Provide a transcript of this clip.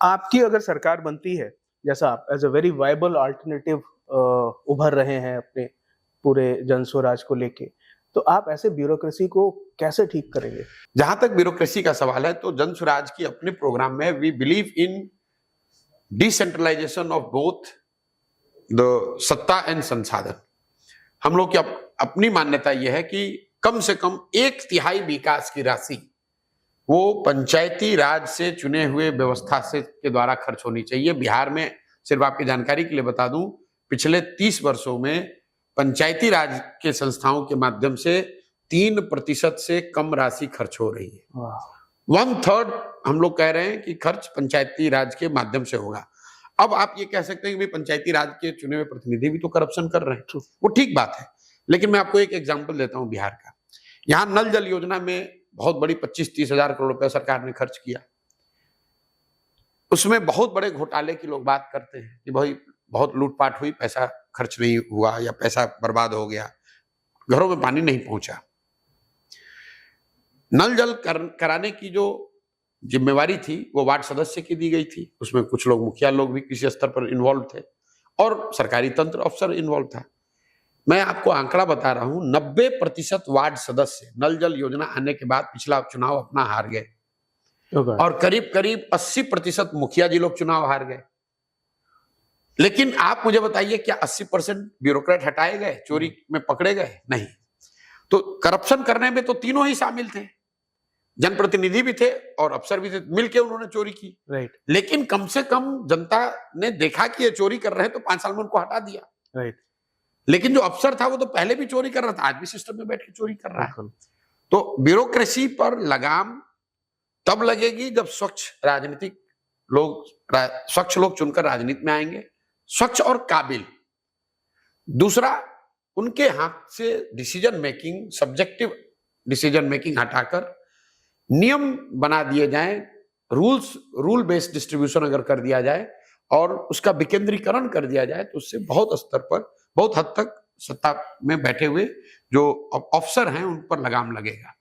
आपकी अगर सरकार बनती है, जैसा आप as a very viable alternative उभर रहे हैं अपने पूरे जन स्वराज को लेके, तो आप ऐसे ब्यूरोक्रेसी को कैसे ठीक करेंगे? जहां तक ब्यूरोक्रेसी का सवाल है तो जन स्वराज की अपने प्रोग्राम में we believe in decentralisation of both the सत्ता एंड संसाधन। हम लोग की अपनी मान्यता यह है कि कम से कम 1/3 विकास की राशि वो पंचायती राज से चुने हुए व्यवस्था से के द्वारा खर्च होनी चाहिए। बिहार में सिर्फ आपकी जानकारी के लिए बता दूं, पिछले 30 वर्षों में पंचायती राज के संस्थाओं के माध्यम से 3% से कम राशि खर्च हो रही है। 1/3 हम लोग कह रहे हैं कि खर्च पंचायती राज के माध्यम से होगा। अब आप ये कह सकते हैं कि भाई पंचायती राज के चुने हुए प्रतिनिधि भी तो करप्शन कर रहे हैं, वो ठीक बात है, लेकिन मैं आपको एक एग्जाम्पल देता हूं बिहार का। यहां नल जल योजना में बहुत बड़ी 25-30 हजार करोड़ रुपए सरकार ने खर्च किया। उसमें बहुत बड़े घोटाले की लोग बात करते हैं कि भाई बहुत लूटपाट हुई, पैसा खर्च नहीं हुआ या पैसा बर्बाद हो गया, घरों में पानी नहीं पहुंचा। नल जल कराने की जो जिम्मेवारी थी वो वार्ड सदस्य की दी गई थी। उसमें कुछ लोग, मुखिया लोग भी किसी स्तर पर इन्वॉल्व थे और सरकारी तंत्र अफसर इन्वॉल्व था। मैं आपको आंकड़ा बता रहा हूं, 90% वार्ड सदस्य नल जल योजना आने के बाद पिछला चुनाव अपना हार गए और करीब करीब 80% मुखिया जी लोग चुनाव हार गए। लेकिन आप मुझे बताइए, क्या 80% ब्यूरोक्रेट हटाए गए, चोरी में पकड़े गए? नहीं। तो करप्शन करने में तो तीनों ही शामिल थे, जनप्रतिनिधि भी थे और अफसर भी थे, मिलकर उन्होंने चोरी की। राइट। लेकिन कम से कम जनता ने देखा कि ये चोरी कर रहे हैं तो 5 साल में उनको हटा दिया। राइट। लेकिन जो अफसर था वो तो पहले भी चोरी कर रहा था, आज भी सिस्टम में बैठ के चोरी कर रहा है। तो ब्यूरोक्रेसी पर लगाम तब लगेगी जब स्वच्छ लोग चुनकर राजनीति में आएंगे, स्वच्छ और काबिल। दूसरा, उनके हाथ से decision making, subjective decision making हटाकर नियम बना दिए जाएं, रूल बेस्ड डिस्ट्रीब्यूशन अगर कर दिया जाए और उसका विकेंद्रीकरण कर दिया जाए तो उससे बहुत स्तर पर, बहुत हद तक सत्ता में बैठे हुए जो अफसर हैं उन पर लगाम लगेगा।